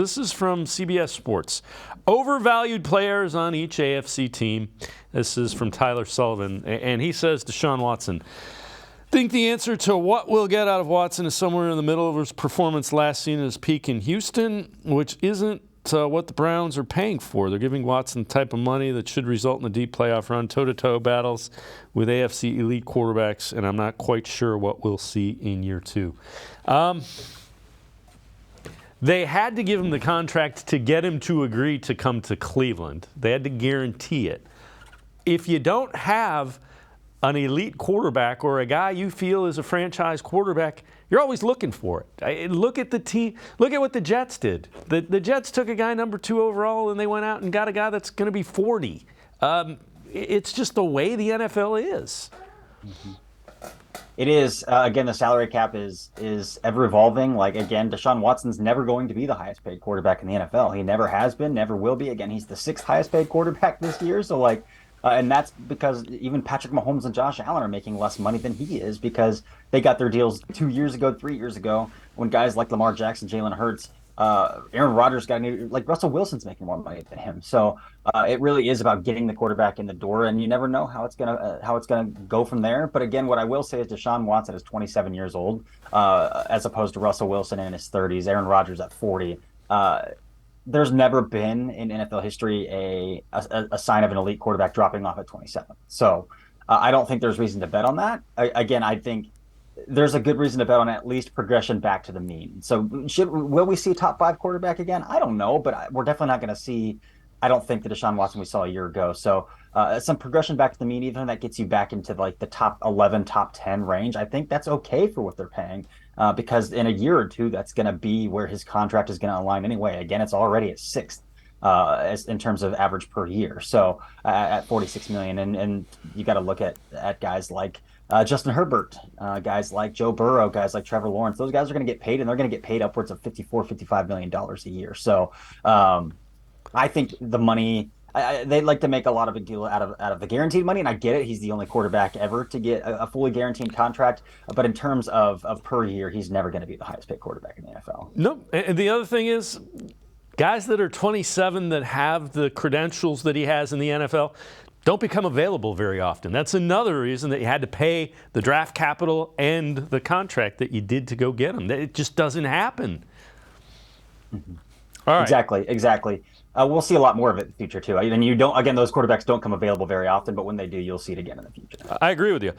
This is from CBS Sports. Overvalued players on each AFC team. This is from Tyler Sullivan, and he says Deshaun Watson. Think the answer to what we'll get out of Watson is somewhere in the middle of his performance last season, his peak in Houston, which isn't what the Browns are paying for. They're giving Watson the type of money that should result in a deep playoff run, toe-to-toe battles with AFC elite quarterbacks, and I'm not quite sure what we'll see in year two. They had to give him the contract to get him to agree to come to Cleveland. They had to guarantee it. If you don't have an elite quarterback or a guy you feel is a franchise quarterback, you're always looking for it. Look at the team. Look at what the Jets did. The Jets took a guy number 2 overall, and they went out and got a guy that's going to be 40. It's just the way the NFL is. Mm-hmm. It is. Again, the salary cap is ever evolving. Like, again, Deshaun Watson's never going to be the highest paid quarterback in the NFL. He never has been, never will be. Again, he's the 6th highest paid quarterback this year. So, like, and that's because even Patrick Mahomes and Josh Allen are making less money than he is because they got their deals 2 years ago, 3 years ago, when guys like Lamar Jackson, Jalen Hurts, Aaron Rodgers got like Russell Wilson's making more money than him. So it really is about getting the quarterback in the door, and you never know how it's gonna go from there. But again, what I will say is Deshaun Watson is 27 years old, as opposed to Russell Wilson in his 30s, Aaron Rodgers at 40. There's never been in NFL history a sign of an elite quarterback dropping off at 27. So I don't think there's reason to bet on that. Again, I think there's a good reason to bet on at least progression back to the mean. So will we see a top 5 quarterback again? I don't know, but we're definitely not going to see, I don't think, the Deshaun Watson we saw a year ago. So some progression back to the mean, even that gets you back into like the top 11, top 10 range. I think that's okay for what they're paying because in a year or two, that's going to be where his contract is going to align anyway. Again, it's already at 6th as in terms of average per year. So at $46 million, and you got to look at guys like Justin Herbert, guys like Joe Burrow, guys like Trevor Lawrence. Those guys are going to get paid, and they're going to get paid upwards of $55 million a year. So I think the money, they'd like to make a lot of a deal out of the guaranteed money, and I get it. He's the only quarterback ever to get a fully guaranteed contract. But in terms of per year, he's never going to be the highest paid quarterback in the NFL. No, and the other thing is, guys that are 27 that have the credentials that he has in the NFL don't become available very often. That's another reason that you had to pay the draft capital and the contract that you did to go get him. It just doesn't happen. Mm-hmm. All right. Exactly. We'll see a lot more of it in the future too. And those quarterbacks don't come available very often, but when they do, you'll see it again in the future. I agree with you.